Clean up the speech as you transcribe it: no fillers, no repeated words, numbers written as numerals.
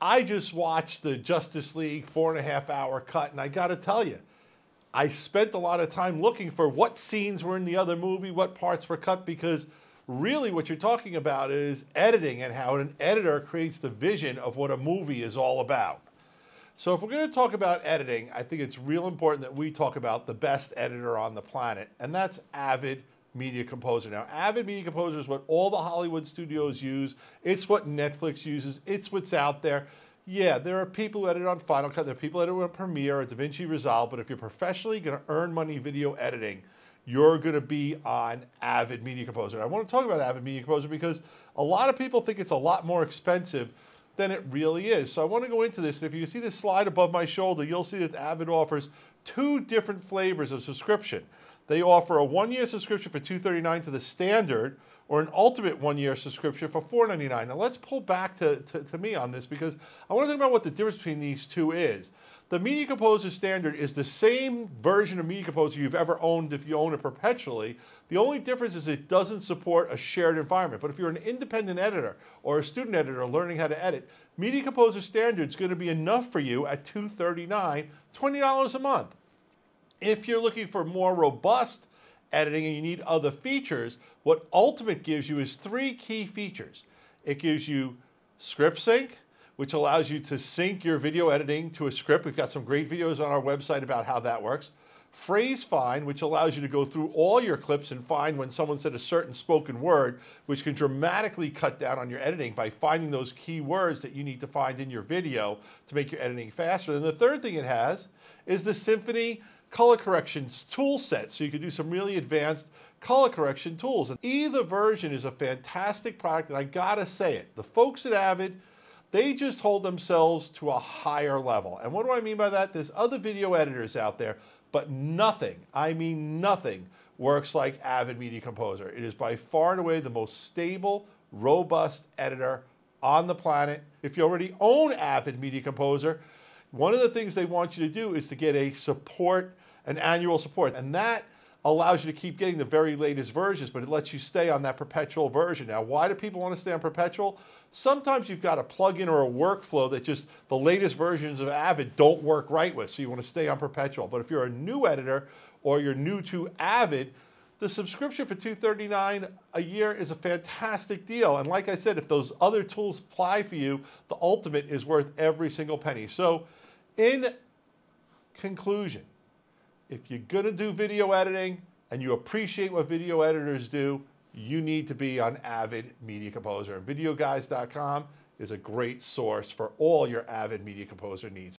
I just watched the Justice League 4.5 hour cut, and I got to tell you, I spent a lot of time looking for what scenes were in the other movie, what parts were cut, because really what you're talking about is editing and how an editor creates the vision of what a movie is all about. So if we're going to talk about editing, I think it's real important that we talk about the best editor on the planet, and that's Avid Media Composer. Now, Avid Media Composer is what all the Hollywood studios use. It's what Netflix uses. It's what's out there. Yeah, there are people who edit on Final Cut. There are people who edit on Premiere or DaVinci Resolve. But if you're professionally going to earn money video editing, you're going to be on Avid Media Composer. And I want to talk about Avid Media Composer because a lot of people think it's a lot more expensive than it really is. So I want to go into this. And if you see this slide above my shoulder, you'll see that Avid offers 2 different flavors of subscription. They offer a 1-year subscription for $239 to the standard, or an ultimate 1-year subscription for $499. Now let's pull back to me on this because I want to think about what the difference between these two is. The Media Composer Standard is the same version of Media Composer you've ever owned if you own it perpetually. The only difference is it doesn't support a shared environment. But if you're an independent editor or a student editor learning how to edit, Media Composer Standard is going to be enough for you at $239, $20 a month. If you're looking for more robust editing and you need other features, what Ultimate gives you is 3 key features. It gives you script sync, which allows you to sync your video editing to a script. We've got some great videos on our website about how that works. Phrase Find, which allows you to go through all your clips and find when someone said a certain spoken word, which can dramatically cut down on your editing by finding those key words that you need to find in your video to make your editing faster. And the third thing it has is the Symphony color corrections tool set, so you can do some really advanced color correction tools. And either version is a fantastic product, and I gotta say it, the folks at Avid, they just hold themselves to a higher level. And what do I mean by that? There's other video editors out there, but nothing, I mean nothing, works like Avid Media Composer. It is by far and away the most stable, robust editor on the planet. If you already own Avid Media Composer, one of the things they want you to do is to get an annual support, and that allows you to keep getting the very latest versions, but it lets you stay on that perpetual version. Now, why do people want to stay on perpetual? Sometimes you've got a plugin or a workflow that just the latest versions of Avid don't work right with, so you want to stay on perpetual. But if you're a new editor or you're new to Avid, the subscription for $239 a year is a fantastic deal. And like I said, if those other tools apply for you, the Ultimate is worth every single penny. So in conclusion, if you're going to do video editing and you appreciate what video editors do, you need to be on Avid Media Composer. And Videoguys.com is a great source for all your Avid Media Composer needs.